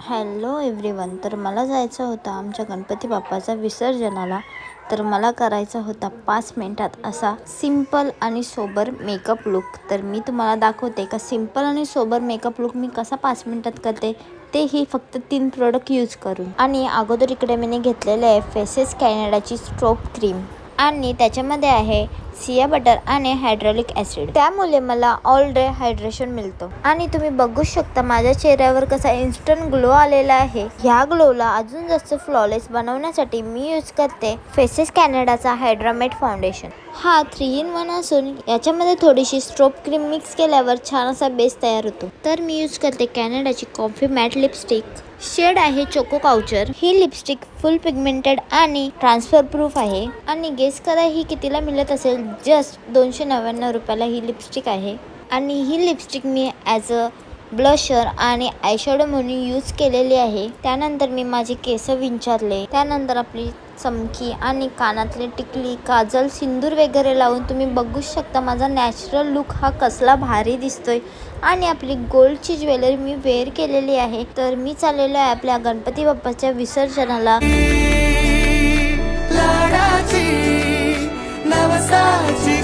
Hello everyone. तर मला जायचं होतं आमच्या गणपती बाप्पाच्या विसर्जनाला. तर मला करायचा होता 5 मिनिटात असा सिंपल आणि सोबर मेकअप लुक. तर मी तुम्हाला दाखवते का सिंपल आणि सोबर मेकअप लुक मी कसा 5 मिनिटात करते, तेही फक्त 3 प्रोडक्ट यूज करून. आणि अगोदर इकडे मी घेतलेले आहे फेसेस कॅनडाची स्ट्रोब क्रीम आणि त्याच्यामध्ये आहे सिया बटर आणि हायड्रोलिक ॲसिड. त्यामुळे मला ऑल डे हायड्रेशन मिळतं आणि तुम्ही बघू शकता माझ्या चेहऱ्यावर कसा इन्स्टंट ग्लो आलेला आहे. ह्या ग्लोला अजून जास्त फ्लॉलेस बनवण्यासाठी मी यूज करते फेसेस कॅनडाचा हायड्रामेट फाउंडेशन. हा 3 in 1 असून याच्यामध्ये थोडीशी स्ट्रोब क्रीम मिक्स केल्यावर छान असा बेस तयार होतो. तर मी यूज करते कॅनडाची कॉफी मॅट लिपस्टिक. शेड आहे चोको काउचर. ही लिपस्टिक फुल पिगमेंटेड आणि ट्रान्सफर प्रूफ आहे. आणि गेस करा ही कितीला मिळत असेल. जस्ट 299 रुपयाला ही लिपस्टिक आहे. आणि ही लिपस्टिक मी ॲज अ ब्लशर आणि आयशॅडो म्हणून यूज केलेली आहे. त्यानंतर मी माझे केस विंचारले. त्यानंतर आपली चमकी आणि कानातले टिकली, काजल, सिंदूर वगैरे लावून तुम्ही बघू शकता माझा नॅचरल लुक हा कसला भारी दिसतोय. आणि आपली गोल्डची ज्वेलरी मी वेअर केलेली आहे. तर मी चाललेलो आहे आपल्या गणपती बाप्पाच्या विसर्जनाला. लाडाची नवसाची